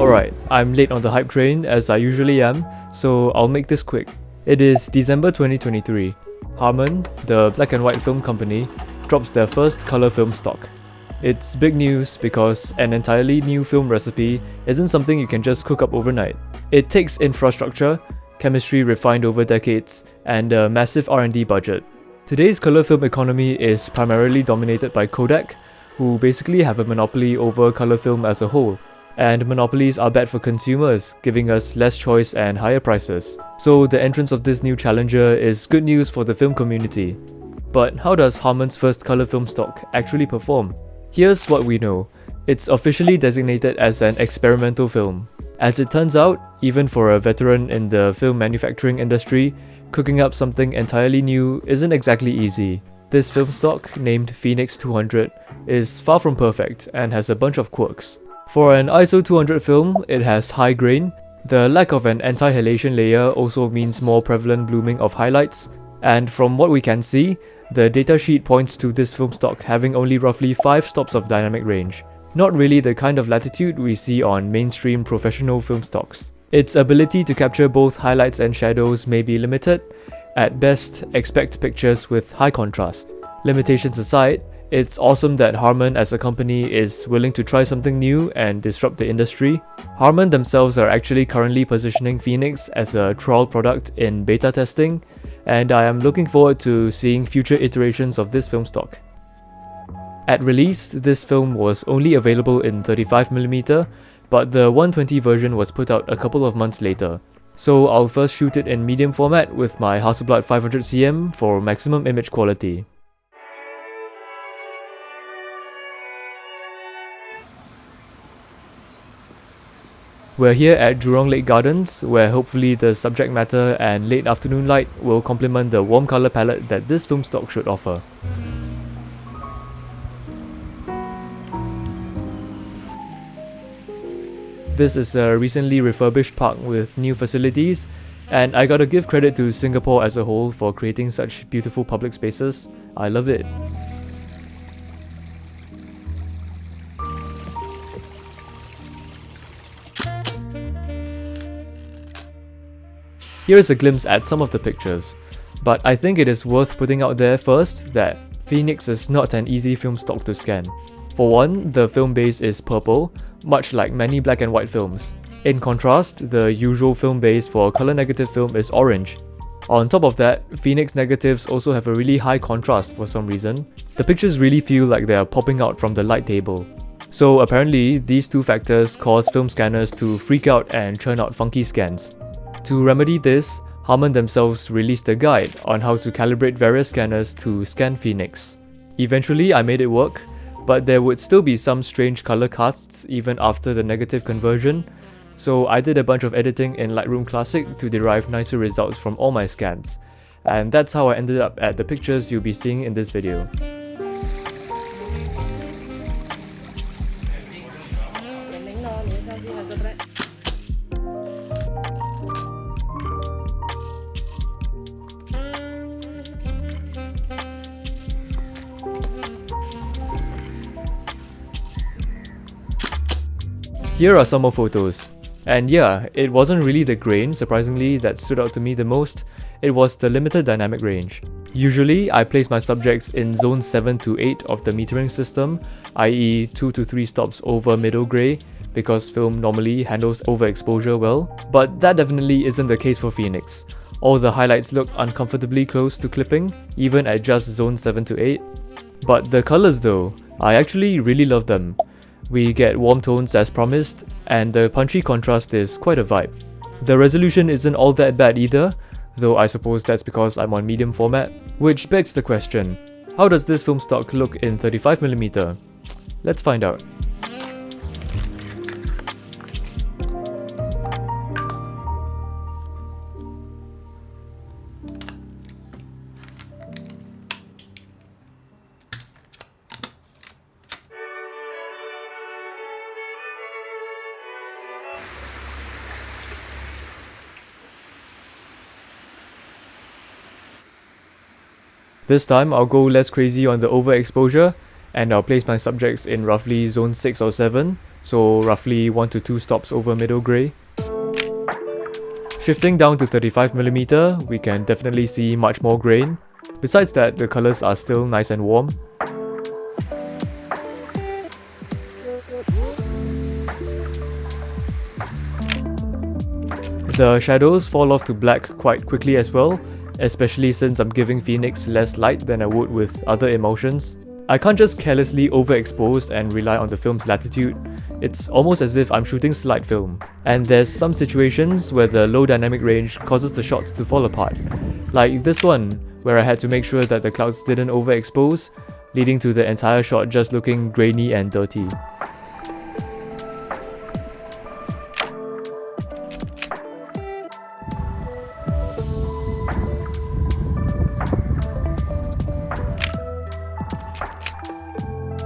Alright, I'm late on the hype train as I usually am, so I'll make this quick. It is December 2023. Harman, the black and white film company, drops their first colour film stock. It's big news because an entirely new film recipe isn't something you can just cook up overnight. It takes infrastructure, chemistry refined over decades, and a massive R&D budget. Today's colour film economy is primarily dominated by Kodak, who basically have a monopoly over colour film as a whole. And monopolies are bad for consumers, giving us less choice and higher prices. So the entrance of this new challenger is good news for the film community. But how does Harman's first colour film stock actually perform? Here's what we know. It's officially designated as an experimental film. As it turns out, even for a veteran in the film manufacturing industry, cooking up something entirely new isn't exactly easy. This film stock, named Phoenix 200, is far from perfect and has a bunch of quirks. For an ISO 200 film, it has high grain. The lack of an anti-halation layer also means more prevalent blooming of highlights, and from what we can see, the datasheet points to this film stock having only roughly 5 stops of dynamic range. Not really the kind of latitude we see on mainstream professional film stocks. Its ability to capture both highlights and shadows may be limited. At best, expect pictures with high contrast. Limitations aside, it's awesome that Harman as a company is willing to try something new and disrupt the industry. Harman themselves are actually currently positioning Phoenix as a trial product in beta testing, and I am looking forward to seeing future iterations of this film stock. At release, this film was only available in 35mm, but the 120 version was put out a couple of months later. So I'll first shoot it in medium format with my Hasselblad 500cm for maximum image quality. We're here at Jurong Lake Gardens, where hopefully the subject matter and late afternoon light will complement the warm colour palette that this film stock should offer. This is a recently refurbished park with new facilities, and I gotta give credit to Singapore as a whole for creating such beautiful public spaces. I love it. Here is a glimpse at some of the pictures, but I think it is worth putting out there first that Phoenix is not an easy film stock to scan. For one, the film base is purple, much like many black and white films. In contrast, the usual film base for color negative film is orange. On top of that, Phoenix negatives also have a really high contrast for some reason. The pictures really feel like they are popping out from the light table. So apparently, these two factors cause film scanners to freak out and churn out funky scans. To remedy this, Harman themselves released a guide on how to calibrate various scanners to scan Phoenix. Eventually I made it work, but there would still be some strange color casts even after the negative conversion, so I did a bunch of editing in Lightroom Classic to derive nicer results from all my scans. And that's how I ended up at the pictures you'll be seeing in this video. Here are some more photos. And yeah, it wasn't really the grain, surprisingly, that stood out to me the most. It was the limited dynamic range. Usually, I place my subjects in zone 7 to 8 of the metering system, i.e. 2 to 3 stops over middle grey, because film normally handles overexposure well. But that definitely isn't the case for Phoenix. All the highlights look uncomfortably close to clipping, even at just zone 7 to 8. But the colours though, I actually really love them. We get warm tones as promised, and the punchy contrast is quite a vibe. The resolution isn't all that bad either, though I suppose that's because I'm on medium format. Which begs the question, how does this film stock look in 35mm? Let's find out. This time I'll go less crazy on the overexposure, and I'll place my subjects in roughly zone 6 or 7, so roughly 1 to 2 stops over middle grey. Shifting down to 35mm, we can definitely see much more grain. Besides that, the colours are still nice and warm. The shadows fall off to black quite quickly as well, especially since I'm giving Phoenix less light than I would with other emulsions. I can't just carelessly overexpose and rely on the film's latitude. It's almost as if I'm shooting slide film. And there's some situations where the low dynamic range causes the shots to fall apart. Like this one, where I had to make sure that the clouds didn't overexpose, leading to the entire shot just looking grainy and dirty.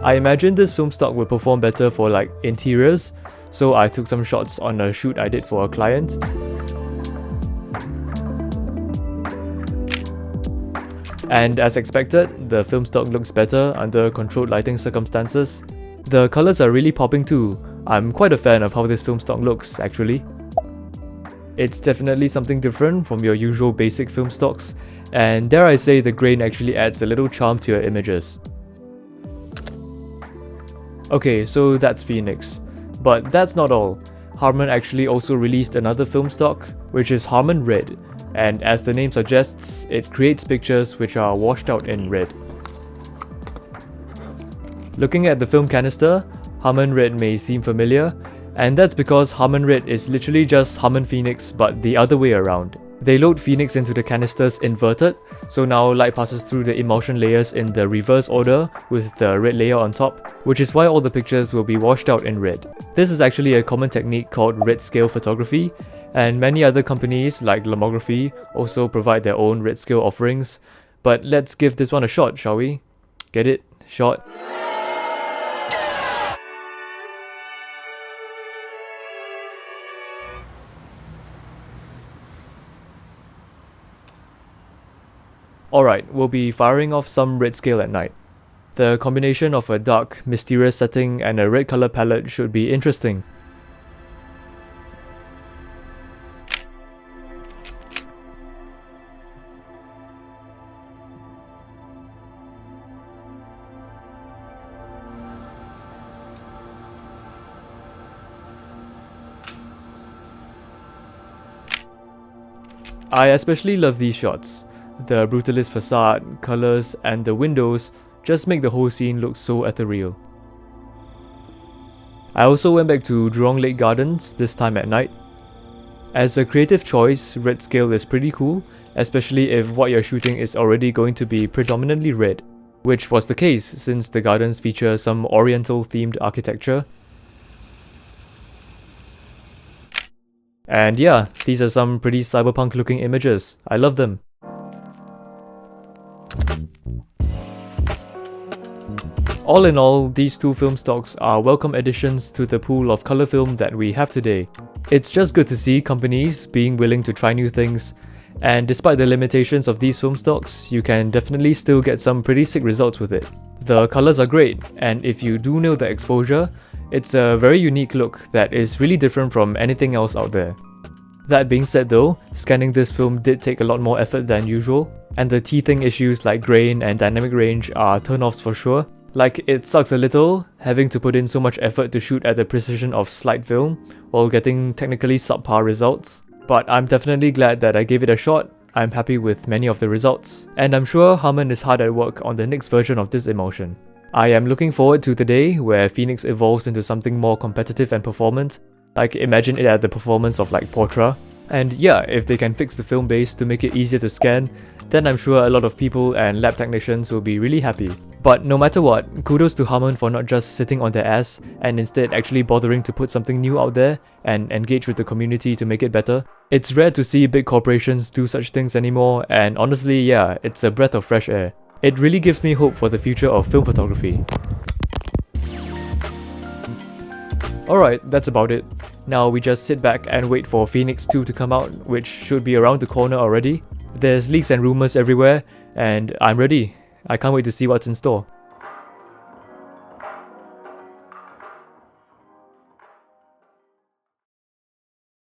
I imagine this film stock would perform better for like interiors, so I took some shots on a shoot I did for a client. And as expected, the film stock looks better under controlled lighting circumstances. The colours are really popping too. I'm quite a fan of how this film stock looks actually. It's definitely something different from your usual basic film stocks, and dare I say the grain actually adds a little charm to your images. Okay, so that's Phoenix. But that's not all. Harman actually also released another film stock, which is Harman Red, and as the name suggests, it creates pictures which are washed out in red. Looking at the film canister, Harman Red may seem familiar, and that's because Harman Red is literally just Harman Phoenix but the other way around. They load Phoenix into the canisters inverted, so now light passes through the emulsion layers in the reverse order with the red layer on top, which is why all the pictures will be washed out in red. This is actually a common technique called red scale photography, and many other companies like Lomography also provide their own red scale offerings, but let's give this one a shot, shall we? Get it? Shot. Alright, we'll be firing off some red scale at night. The combination of a dark, mysterious setting and a red color palette should be interesting. I especially love these shots. The brutalist facade, colours, and the windows just make the whole scene look so ethereal. I also went back to Jurong Lake Gardens, this time at night. As a creative choice, red scale is pretty cool, especially if what you're shooting is already going to be predominantly red, which was the case since the gardens feature some oriental themed architecture. And yeah, these are some pretty cyberpunk looking images. I love them. All in all, these two film stocks are welcome additions to the pool of colour film that we have today. It's just good to see companies being willing to try new things, and despite the limitations of these film stocks, you can definitely still get some pretty sick results with it. The colours are great, and if you do nail the exposure, it's a very unique look that is really different from anything else out there. That being said though, scanning this film did take a lot more effort than usual, and the teething issues like grain and dynamic range are turn-offs for sure. Like, it sucks a little, having to put in so much effort to shoot at the precision of slide film, while getting technically subpar results. But I'm definitely glad that I gave it a shot. I'm happy with many of the results, and I'm sure Harman is hard at work on the next version of this emulsion. I am looking forward to the day where Phoenix evolves into something more competitive and performant. Like, imagine it at the performance of like Portra. And yeah, if they can fix the film base to make it easier to scan, then I'm sure a lot of people and lab technicians will be really happy. But no matter what, kudos to Harman for not just sitting on their ass and instead actually bothering to put something new out there and engage with the community to make it better. It's rare to see big corporations do such things anymore, and honestly, yeah, it's a breath of fresh air. It really gives me hope for the future of film photography. Alright, that's about it. Now we just sit back and wait for Phoenix 2 to come out, which should be around the corner already. There's leaks and rumours everywhere, and I'm ready. I can't wait to see what's in store.